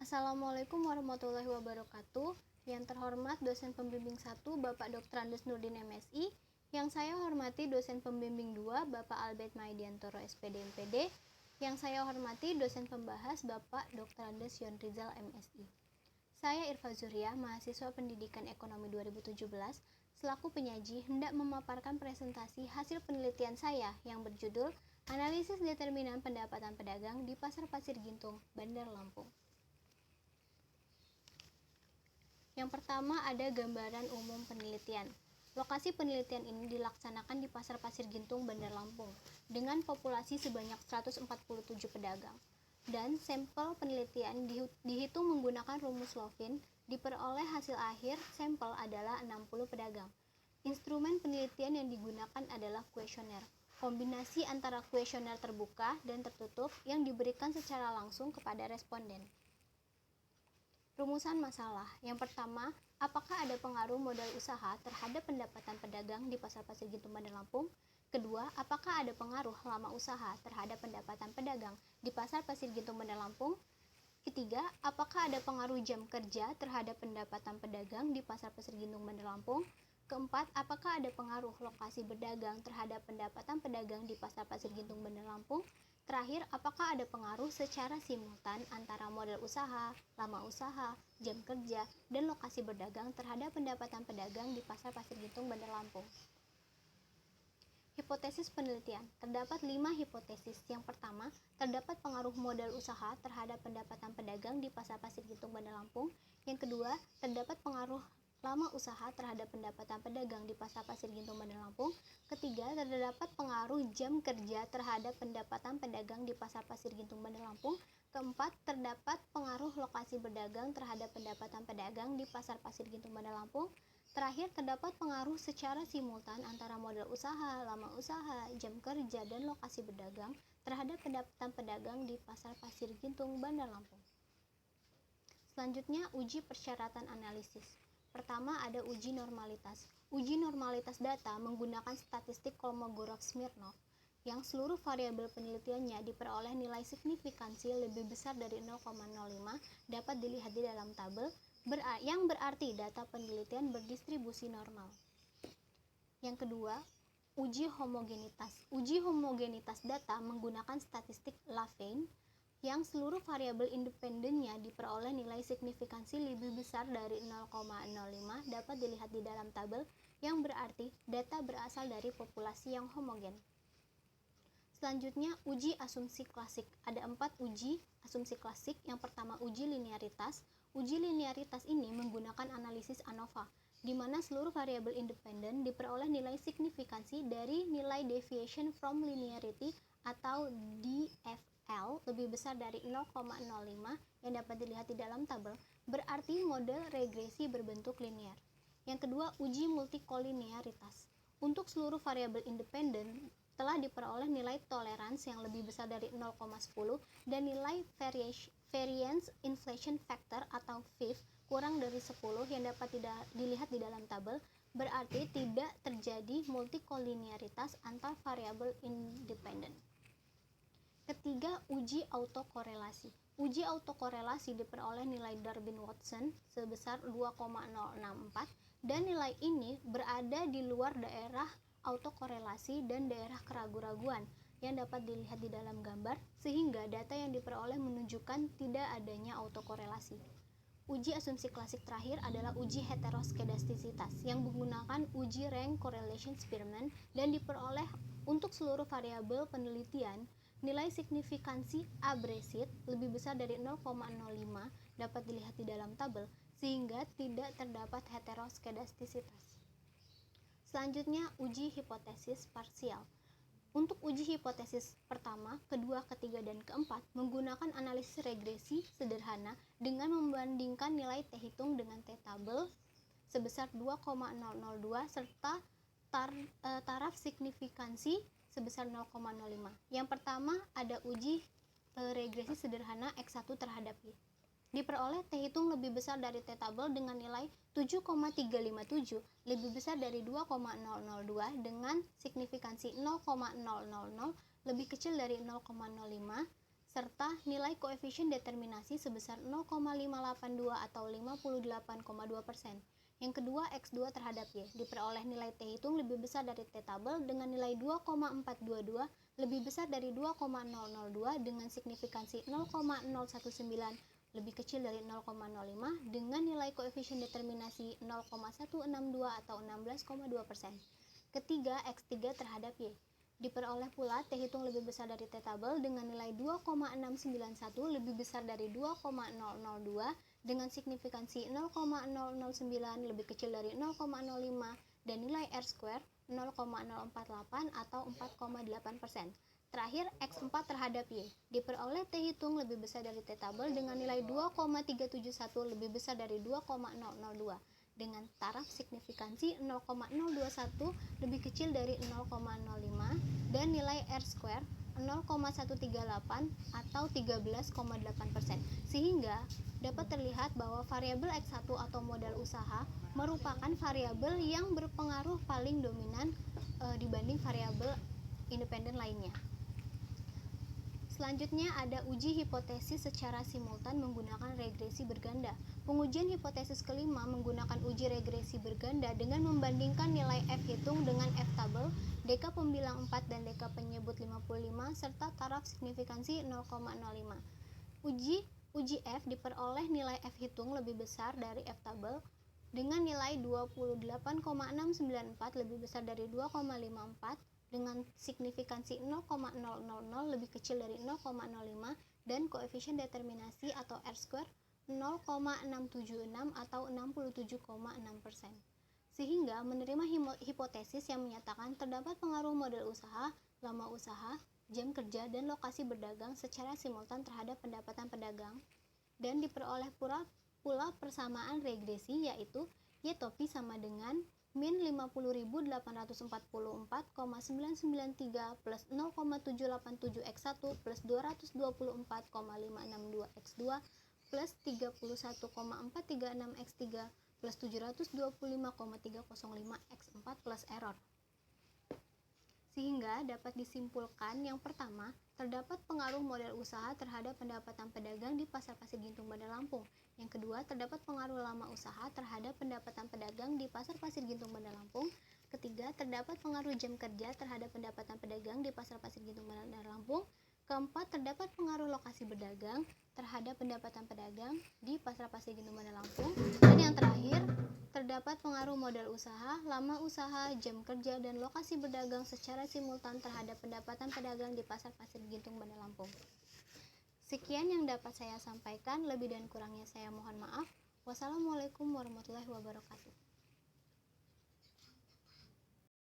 Assalamualaikum warahmatullahi wabarakatuh. Yang terhormat dosen pembimbing 1 Bapak Dr. Andes Nurdin MSI, yang saya hormati dosen pembimbing 2 Bapak Albert Maidiantoro SPD MPD, yang saya hormati dosen pembahas Bapak Dr. Andes Yon Rizal MSI. Saya Irfa Zuria, mahasiswa Pendidikan Ekonomi 2017, selaku penyaji hendak memaparkan presentasi hasil penelitian saya yang berjudul Analisis Determinan Pendapatan Pedagang di Pasar Pasir Gintung, Bandar Lampung. Yang pertama ada gambaran umum penelitian. Lokasi penelitian ini dilaksanakan di Pasar Pasir Gintung, Bandar Lampung, dengan populasi sebanyak 147 pedagang. Dan sampel penelitian dihitung menggunakan rumus Lovin, diperoleh hasil akhir sampel adalah 60 pedagang. Instrumen penelitian yang digunakan adalah kuesioner, kombinasi antara kuesioner terbuka dan tertutup yang diberikan secara langsung kepada responden. Rumusan masalah. Yang pertama, apakah ada pengaruh modal usaha terhadap pendapatan pedagang di Pasar Pasir Gintung, Bandar Lampung? Kedua, apakah ada pengaruh lama usaha terhadap pendapatan pedagang di Pasar Pasir Gintung, Bandar Lampung? Ketiga, apakah ada pengaruh jam kerja terhadap pendapatan pedagang di Pasar Pasir Gintung, Bandar Lampung? Keempat, apakah ada pengaruh lokasi berdagang terhadap pendapatan pedagang di Pasar Pasir Gintung, Bandar Lampung? Terakhir, apakah ada pengaruh secara simultan antara modal usaha, lama usaha, jam kerja, dan lokasi berdagang terhadap pendapatan pedagang di Pasar Pasir Gintung, Bandar Lampung? Hipotesis penelitian. Terdapat 5 hipotesis. Yang pertama, terdapat pengaruh modal usaha terhadap pendapatan pedagang di Pasar Pasir Gintung, Bandar Lampung. Yang kedua, terdapat pengaruh lama usaha terhadap pendapatan pedagang di Pasar Pasir Gintung, Bandar Lampung. Ketiga, terdapat pengaruh jam kerja terhadap pendapatan pedagang di Pasar Pasir Gintung, Bandar Lampung. Keempat, terdapat pengaruh lokasi berdagang terhadap pendapatan pedagang di Pasar Pasir Gintung, Bandar Lampung. Terakhir, terdapat pengaruh secara simultan antara modal usaha, lama usaha, jam kerja, dan lokasi berdagang terhadap pendapatan pedagang di Pasar Pasir Gintung, Bandar Lampung. Selanjutnya, uji persyaratan analisis. Pertama, ada uji normalitas. Uji normalitas data menggunakan statistik Kolmogorov-Smirnov yang seluruh variabel penelitiannya diperoleh nilai signifikansi lebih besar dari 0,05 dapat dilihat di dalam tabel, yang berarti data penelitian berdistribusi normal. Yang kedua, uji homogenitas. Uji homogenitas data menggunakan statistik Lafein yang seluruh variabel independennya diperoleh nilai signifikansi lebih besar dari 0,05 dapat dilihat di dalam tabel, yang berarti data berasal dari populasi yang homogen. Selanjutnya, uji asumsi klasik. Ada 4 uji asumsi klasik. Yang pertama, uji linearitas. Uji linearitas ini menggunakan analisis ANOVA, di mana seluruh variabel independen diperoleh nilai signifikansi dari nilai deviation from linearity atau DFL lebih besar dari 0,05 yang dapat dilihat di dalam tabel, berarti model regresi berbentuk linear. Yang kedua, uji multikolinearitas. Untuk seluruh variabel independen telah diperoleh nilai toleransi yang lebih besar dari 0,10 dan nilai variance inflation factor atau VIF kurang dari 10 yang dapat dilihat di dalam tabel, berarti tidak terjadi multikolinearitas antar variabel independen. Ketiga, uji autokorelasi. Uji autokorelasi diperoleh nilai Darwin-Watson sebesar 2,064 dan nilai ini berada di luar daerah autokorelasi dan daerah keraguan-raguan yang dapat dilihat di dalam gambar, sehingga data yang diperoleh menunjukkan tidak adanya autokorelasi. Uji asumsi klasik terakhir adalah uji heteroskedastisitas yang menggunakan uji rank correlation Spearman dan diperoleh untuk seluruh variabel penelitian. Nilai signifikansi abresit lebih besar dari 0,05 dapat dilihat di dalam tabel, sehingga tidak terdapat heteroskedastisitas. Selanjutnya, uji hipotesis parsial. Untuk uji hipotesis pertama, kedua, ketiga, dan keempat menggunakan analisis regresi sederhana dengan membandingkan nilai T hitung dengan T tabel sebesar 2,002 serta taraf signifikansi sebesar 0,05. Yang pertama ada uji regresi sederhana X1 terhadap Y. Diperoleh T hitung lebih besar dari T tabel dengan nilai 7,357 lebih besar dari 2,002 dengan signifikansi 0,000 lebih kecil dari 0,05 serta nilai koefisien determinasi sebesar 0,582 atau 58,2%. Yang kedua, X2 terhadap Y. Diperoleh nilai T hitung lebih besar dari T tabel dengan nilai 2,422 lebih besar dari 2,002 dengan signifikansi 0,019 lebih kecil dari 0,05 dengan nilai koefisien determinasi 0,162 atau 16,2%. Ketiga, X3 terhadap Y. Diperoleh pula T hitung lebih besar dari T tabel dengan nilai 2,691 lebih besar dari 2,002 dengan signifikansi 0,009 lebih kecil dari 0,05 dan nilai R square 0,048 atau 4,8%. Terakhir, X4 terhadap Y. Diperoleh T hitung lebih besar dari T tabel dengan nilai 2,371 lebih besar dari 2,002 dengan taraf signifikansi 0,021 lebih kecil dari 0,05 dan nilai R square 0,138 atau 13,8%. Sehingga dapat terlihat bahwa variabel X1 atau modal usaha merupakan variabel yang berpengaruh paling dominan dibanding variabel independen lainnya. Selanjutnya ada uji hipotesis secara simultan menggunakan regresi berganda. Pengujian hipotesis kelima menggunakan uji regresi berganda dengan membandingkan nilai F hitung dengan F tabel, deka pembilang 4 dan deka penyebut 55 serta taraf signifikansi 0,05. Uji F diperoleh nilai F hitung lebih besar dari F tabel dengan nilai 28,694 lebih besar dari 2,54 dengan signifikansi 0,000 lebih kecil dari 0,05 dan koefisien determinasi atau R square 0,676 atau 67,6%. Sehingga menerima hipotesis yang menyatakan terdapat pengaruh modal usaha, lama usaha, jam kerja, dan lokasi berdagang secara simultan terhadap pendapatan pedagang dan diperoleh pula persamaan regresi yaitu Y topi sama dengan min 50.844,993 plus 0,787 X1 plus 224,562 X2 plus 31,436 X3 plus 725,305 X4 plus error. Sehingga dapat disimpulkan yang pertama, terdapat pengaruh modal usaha terhadap pendapatan pedagang di Pasar Pasir Gintung Bandar Lampung. Yang kedua, terdapat pengaruh lama usaha terhadap pendapatan pedagang di Pasar Pasir Gintung Bandar Lampung. Ketiga, terdapat pengaruh jam kerja terhadap pendapatan pedagang di Pasar Pasir Gintung Bandar Lampung. Keempat, terdapat pengaruh lokasi berdagang terhadap pendapatan pedagang di Pasar Pasir Gintung Bandar Lampung. Dan yang terakhir, terdapat pengaruh modal usaha, lama usaha, jam kerja, dan lokasi berdagang secara simultan terhadap pendapatan pedagang di Pasar Pasir Gintung Bandar Lampung. Sekian yang dapat saya sampaikan, lebih dan kurangnya saya mohon maaf. Wassalamualaikum warahmatullahi wabarakatuh.